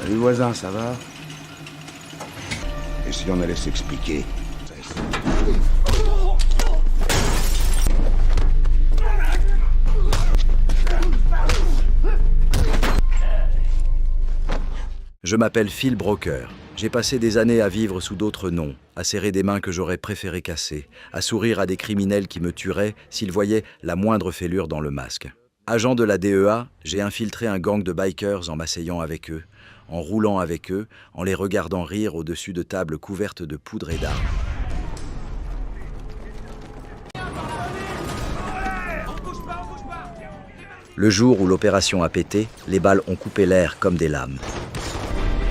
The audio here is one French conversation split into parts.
Salut voisin, ça va? Et si on allait s'expliquer? Je m'appelle Phil Broker. J'ai passé des années à vivre sous d'autres noms, à serrer des mains que j'aurais préféré casser, à sourire à des criminels qui me tueraient s'ils voyaient la moindre fêlure dans le masque. Agent de la DEA, j'ai infiltré un gang de bikers en m'asseyant avec eux, en roulant avec eux, en les regardant rire au-dessus de tables couvertes de poudre et d'armes. Le jour où l'opération a pété, les balles ont coupé l'air comme des lames.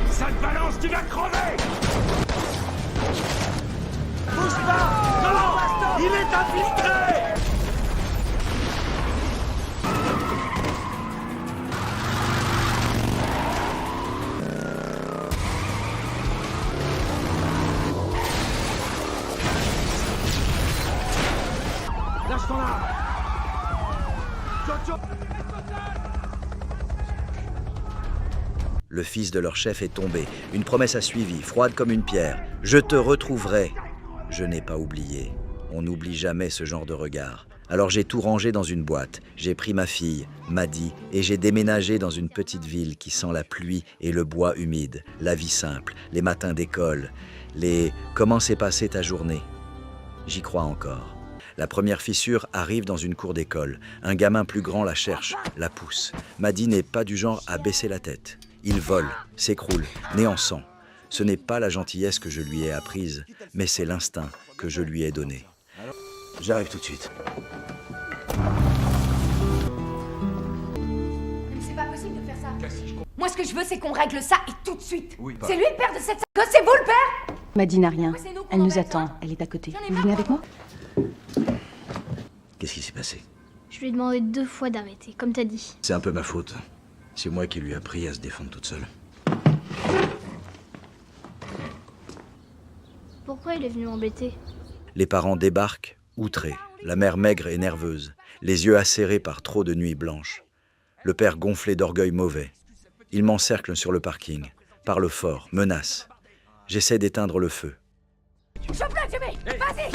Ça te balance, tu vas crever! Bouge pas! Non! Il est infiltré! Lâche ton arme! Le fils de leur chef est tombé. Une promesse a suivi, froide comme une pierre. « Je te retrouverai !» Je n'ai pas oublié. On n'oublie jamais ce genre de regard. Alors j'ai tout rangé dans une boîte. J'ai pris ma fille, Maddy, et j'ai déménagé dans une petite ville qui sent la pluie et le bois humide, la vie simple, les matins d'école, les « Comment s'est passée ta journée ?» J'y crois encore. La première fissure arrive dans une cour d'école. Un gamin plus grand la cherche, la pousse. Maddy n'est pas du genre à baisser la tête. Il vole, s'écroule, né en sang. Ce n'est pas la gentillesse que je lui ai apprise, mais c'est l'instinct que je lui ai donné. J'arrive tout de suite. C'est pas possible de faire ça. Moi, ce que je veux, c'est qu'on règle ça et tout de suite. Oui, c'est lui le père de cette gosse, c'est vous le père? Maddy n'a rien. Ouais, c'est nous qu'on Elle nous embête, attend. hein. Elle est à côté. J'en ai Vous marre. venez avec moi? Qu'est-ce qui s'est passé? Je lui ai demandé 2 fois d'arrêter, comme t'as dit. C'est un peu ma faute. C'est moi qui lui ai appris à se défendre toute seule. Pourquoi il est venu m'embêter? Les parents débarquent, outrés, la mère maigre et nerveuse, les yeux acérés par trop de nuits blanches. Le père gonflé d'orgueil mauvais. Il m'encercle sur le parking, parle fort, menace. J'essaie d'éteindre le feu. Chope-le, Jimmy! Vas-y!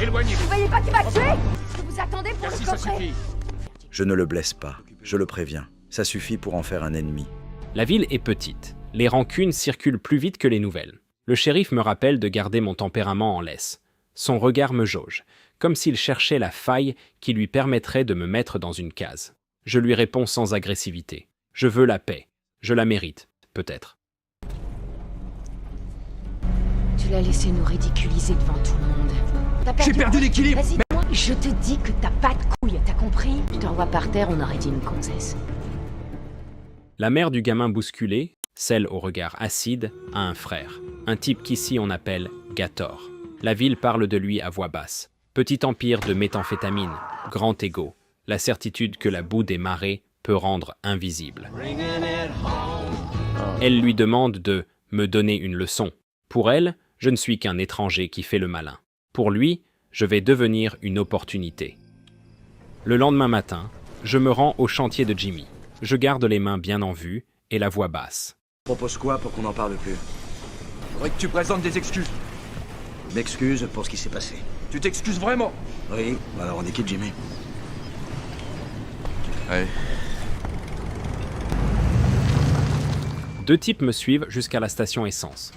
Éloignez-vous! Vous voyez pas qu'il va tuer? Est-ce que vous attendez pour Merci, le ça coffret? suffit! Je ne le blesse pas, je le préviens. Ça suffit pour en faire un ennemi. La ville est petite. Les rancunes circulent plus vite que les nouvelles. Le shérif me rappelle de garder mon tempérament en laisse. Son regard me jauge, comme s'il cherchait la faille qui lui permettrait de me mettre dans une case. Je lui réponds sans agressivité. Je veux la paix. Je la mérite, peut-être. Tu l'as laissé nous ridiculiser devant tout le monde. T'as J'ai perdu l'équilibre. Vas-y, Je te dis que t'as pas de couilles, t'as compris? Je te revois par terre, on aurait dit une gonzesse. La mère du gamin bousculé, celle au regard acide, a un frère. Un type qu'ici on appelle Gator. La ville parle de lui à voix basse. Petit empire de méthamphétamine, grand égo. La certitude que la boue des marais peut rendre invisible. Elle lui demande de me donner une leçon. Pour elle, je ne suis qu'un étranger qui fait le malin. Pour lui, je vais devenir une opportunité. Le lendemain matin, je me rends au chantier de Jimmy. Je garde les mains bien en vue et la voix basse. Propose quoi pour qu'on n'en parle plus? Faudrait que tu présentes des excuses. Je m'excuse pour ce qui s'est passé. Tu t'excuses vraiment? Oui, alors on est qui, Jimmy? Ouais. Deux types me suivent jusqu'à la station essence.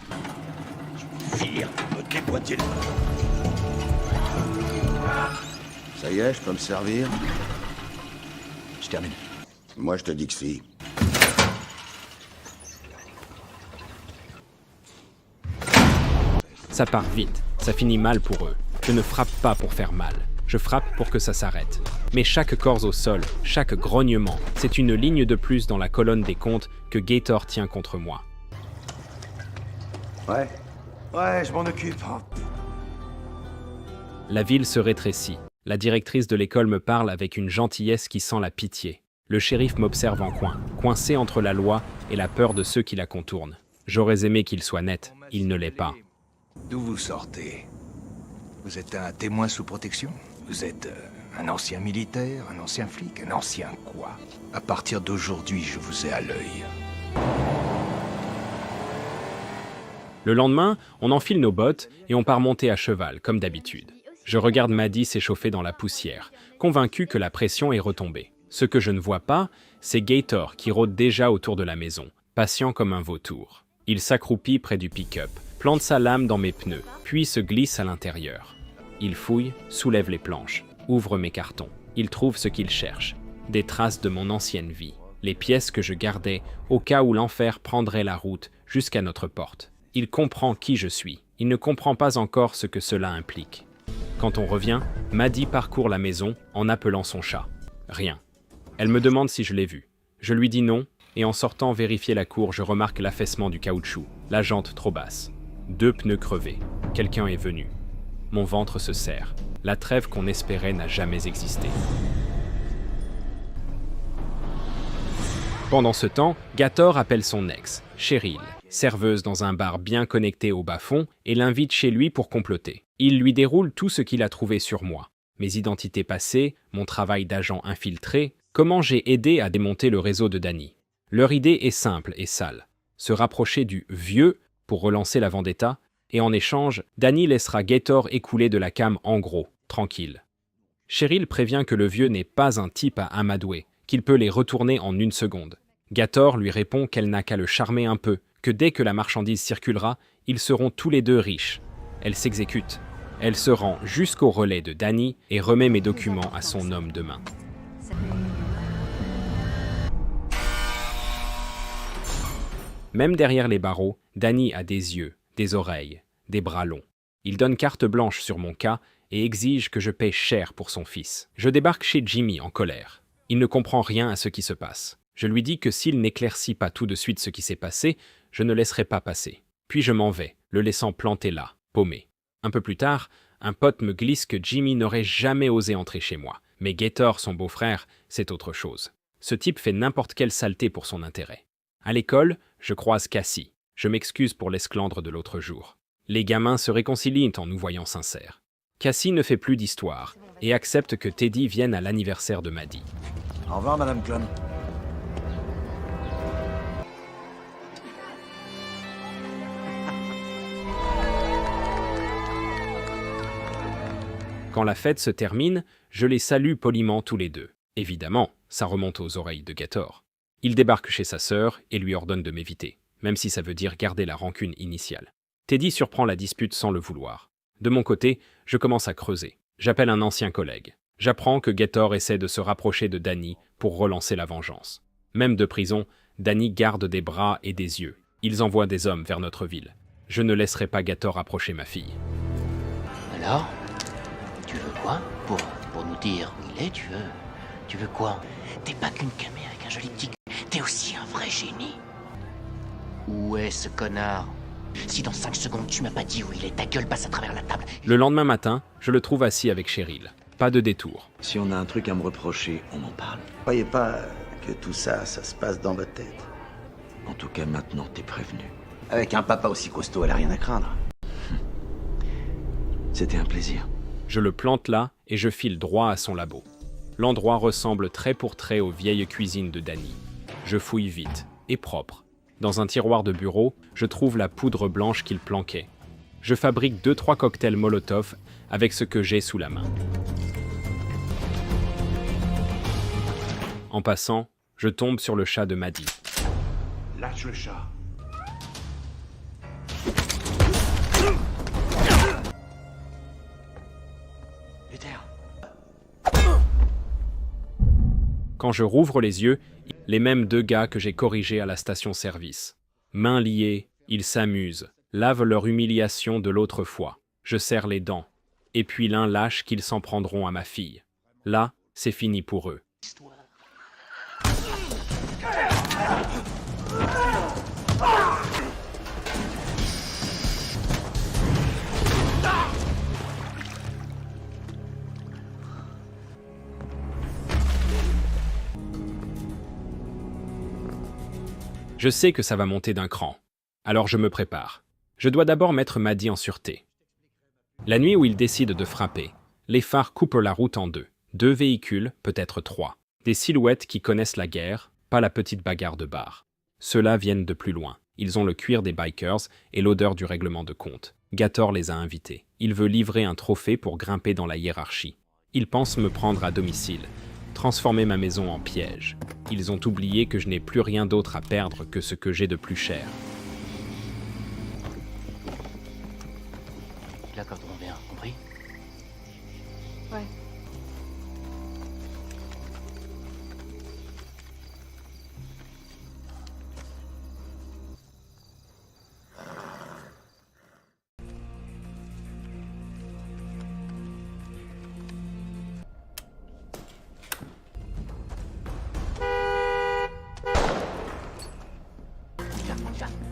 Finir, me déboîter. Ça y est, je peux me servir? Je termine. Moi, je te dis que si. Ça part vite, ça finit mal pour eux. Je ne frappe pas pour faire mal, je frappe pour que ça s'arrête. Mais chaque corps au sol, chaque grognement, c'est une ligne de plus dans la colonne des comptes que Gator tient contre moi. Ouais. Ouais, je m'en occupe. La ville se rétrécit. La directrice de l'école me parle avec une gentillesse qui sent la pitié. Le shérif m'observe en coin, coincé entre la loi et la peur de ceux qui la contournent. J'aurais aimé qu'il soit net, il ne l'est pas. D'où vous sortez? Vous êtes un témoin sous protection? Vous êtes Un ancien militaire, un ancien flic, un ancien quoi? À partir d'aujourd'hui, je vous ai à l'œil. Le lendemain, on enfile nos bottes et on part monter à cheval, comme d'habitude. Je regarde Maddie s'échauffer dans la poussière, convaincu que la pression est retombée. Ce que je ne vois pas, c'est Gator qui rôde déjà autour de la maison, patient comme un vautour. Il s'accroupit près du pick-up, plante sa lame dans mes pneus, puis se glisse à l'intérieur. Il fouille, soulève les planches, ouvre mes cartons. Il trouve ce qu'il cherche, des traces de mon ancienne vie, les pièces que je gardais au cas où l'enfer prendrait la route jusqu'à notre porte. Il comprend qui je suis. Il ne comprend pas encore ce que cela implique. Quand on revient, Maddie parcourt la maison en appelant son chat. Rien. Elle me demande si je l'ai vu. Je lui dis non, et en sortant vérifier la cour, je remarque l'affaissement du caoutchouc, la jante trop basse. 2 pneus crevés. Quelqu'un est venu. Mon ventre se serre. La trêve qu'on espérait n'a jamais existé. Pendant ce temps, Gator appelle son ex, Cheryl, serveuse dans un bar bien connecté au bas-fond, et l'invite chez lui pour comploter. Il lui déroule tout ce qu'il a trouvé sur moi. Mes identités passées, mon travail d'agent infiltré, comment j'ai aidé à démonter le réseau de Danny. Leur idée est simple et sale. Se rapprocher du vieux pour relancer la vendetta, et en échange, Danny laissera Gator écouler de la cam en gros, tranquille. Cheryl prévient que le vieux n'est pas un type à amadouer, qu'il peut les retourner en 1 seconde. Gator lui répond qu'elle n'a qu'à le charmer un peu, que dès que la marchandise circulera, ils seront tous les 2 riches. Elle s'exécute. Elle se rend jusqu'au relais de Danny et remet mes documents à son homme de main. Même derrière les barreaux, Danny a des yeux, des oreilles, des bras longs. Il donne carte blanche sur mon cas et exige que je paie cher pour son fils. Je débarque chez Jimmy en colère. Il ne comprend rien à ce qui se passe. Je lui dis que s'il n'éclaircit pas tout de suite ce qui s'est passé, je ne laisserai pas passer. Puis je m'en vais, le laissant planté là, paumé. Un peu plus tard, un pote me glisse que Jimmy n'aurait jamais osé entrer chez moi. Mais Gator, son beau-frère, c'est autre chose. Ce type fait n'importe quelle saleté pour son intérêt. À l'école, je croise Cassie. Je m'excuse pour l'esclandre de l'autre jour. Les gamins se réconcilient en nous voyant sincères. Cassie ne fait plus d'histoire et accepte que Teddy vienne à l'anniversaire de Maddie. Au revoir, Madame Clon. Quand la fête se termine, je les salue poliment tous les 2. Évidemment, ça remonte aux oreilles de Gator. Il débarque chez sa sœur et lui ordonne de m'éviter, même si ça veut dire garder la rancune initiale. Teddy surprend la dispute sans le vouloir. De mon côté, je commence à creuser. J'appelle un ancien collègue. J'apprends que Gator essaie de se rapprocher de Danny pour relancer la vengeance. Même de prison, Danny garde des bras et des yeux. Ils envoient des hommes vers notre ville. Je ne laisserai pas Gator approcher ma fille. Alors, tu veux quoi pour nous dire où il est, tu veux quoi? T'es pas qu'une camée avec un joli petit cul, t'es aussi un vrai génie. Où est ce connard? Si dans 5 secondes tu m'as pas dit où il est, ta gueule passe à travers la table. Le lendemain matin, je le trouve assis avec Cheryl. Pas de détour. Si on a un truc à me reprocher, on en parle. Croyez pas que tout ça, ça se passe dans votre tête. En tout cas, maintenant, t'es prévenu. Avec un papa aussi costaud, elle a rien à craindre. C'était un plaisir. Je le plante là et je file droit à son labo. L'endroit ressemble trait pour trait aux vieilles cuisines de Danny. Je fouille vite et propre. Dans un tiroir de bureau, je trouve la poudre blanche qu'il planquait. Je fabrique 2-3 cocktails Molotov avec ce que j'ai sous la main. En passant, je tombe sur le chat de Maddie. Lâche le chat. Quand je rouvre les yeux, les mêmes 2 gars que j'ai corrigés à la station-service. Mains liées, ils s'amusent, lavent leur humiliation de l'autre fois. Je serre les dents. Et puis l'un lâche qu'ils s'en prendront à ma fille. Là, c'est fini pour eux. Je sais que ça va monter d'un cran. Alors je me prépare. Je dois d'abord mettre Maddie en sûreté. La nuit où il décide de frapper, les phares coupent la route en 2. 2 véhicules, peut-être 3. Des silhouettes qui connaissent la guerre, pas la petite bagarre de bar. Ceux-là viennent de plus loin. Ils ont le cuir des bikers et l'odeur du règlement de compte. Gator les a invités. Il veut livrer un trophée pour grimper dans la hiérarchie. Ils pensent me prendre à domicile, transformer ma maison en piège. Ils ont oublié que je n'ai plus rien d'autre à perdre que ce que j'ai de plus cher. Là, quand on vient, compris? Ouais.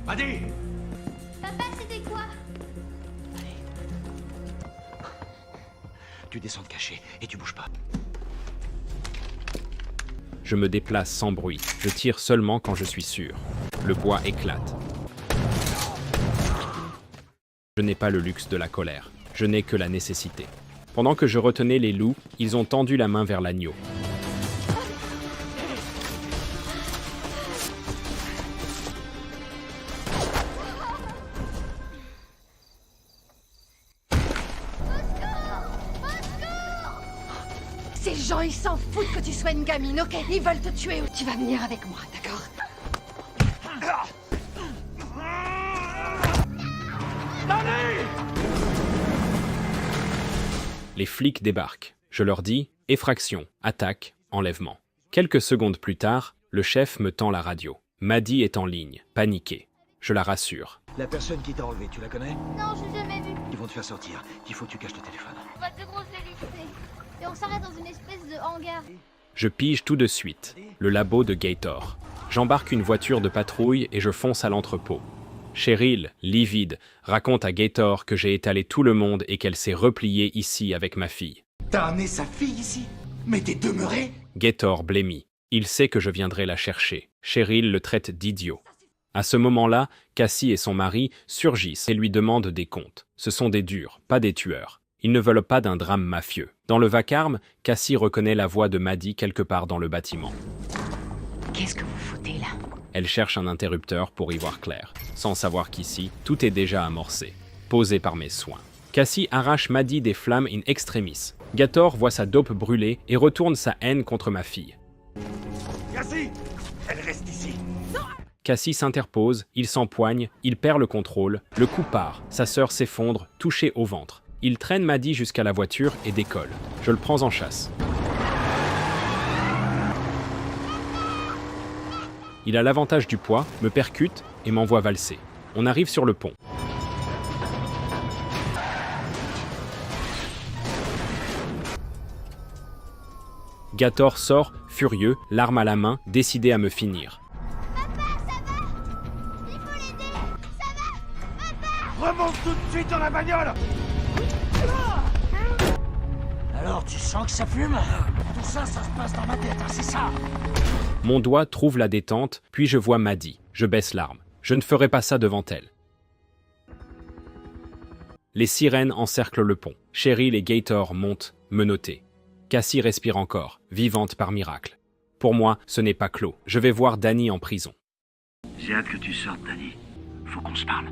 Maddy! Papa, c'était quoi? Tu descends de cachet et tu bouges pas. Je me déplace sans bruit. Je tire seulement quand je suis sûr. Le bois éclate. Je n'ai pas le luxe de la colère. Je n'ai que la nécessité. Pendant que je retenais les loups, ils ont tendu la main vers l'agneau. Ces gens, ils s'en foutent que tu sois une gamine, ok? Ils veulent te tuer ou tu vas venir avec moi, d'accord? Les flics débarquent. Je leur dis « effraction, attaque, enlèvement ». Quelques secondes plus tard, le chef me tend la radio. Maddy est en ligne, paniquée. Je la rassure. La personne qui t'a enlevé, tu la connais? Non, je l'ai jamais vu. Ils vont te faire sortir. Il faut que tu caches le téléphone. Pas de grosse vérité. Et on s'arrête dans une espèce de hangar. Je pige tout de suite. Le labo de Gator. J'embarque une voiture de patrouille et je fonce à l'entrepôt. Cheryl, livide, raconte à Gator que j'ai étalé tout le monde et qu'elle s'est repliée ici avec ma fille. T'as amené sa fille ici? Mais t'es demeuré? Gator blêmit. Il sait que je viendrai la chercher. Cheryl le traite d'idiot. À ce moment-là, Cassie et son mari surgissent et lui demandent des comptes. Ce sont des durs, pas des tueurs. Ils ne veulent pas d'un drame mafieux. Dans le vacarme, Cassie reconnaît la voix de Maddy quelque part dans le bâtiment. Qu'est-ce que vous foutez là? Elle cherche un interrupteur pour y voir clair, sans savoir qu'ici, tout est déjà amorcé, posé par mes soins. Cassie arrache Maddy des flammes in extremis. Gator voit sa dope brûler et retourne sa haine contre ma fille. Cassie! Elle reste ici. Cassie s'interpose, il s'empoigne, il perd le contrôle, le coup part, sa sœur s'effondre, touchée au ventre. Il traîne Maddy jusqu'à la voiture et décolle. Je le prends en chasse. Il a l'avantage du poids, me percute et m'envoie valser. On arrive sur le pont. Gator sort, furieux, l'arme à la main, décidé à me finir. Remonte tout de suite dans la bagnole! Alors, tu sens que ça fume? Tout ça, ça se passe dans ma tête, hein, c'est ça? Mon doigt trouve la détente, puis je vois Maddy. Je baisse l'arme. Je ne ferai pas ça devant elle. Les sirènes encerclent le pont. Cheryl et Gator montent, menottés. Cassie respire encore, vivante par miracle. Pour moi, ce n'est pas clos. Je vais voir Danny en prison. J'ai hâte que tu sortes, Danny. Faut qu'on se parle.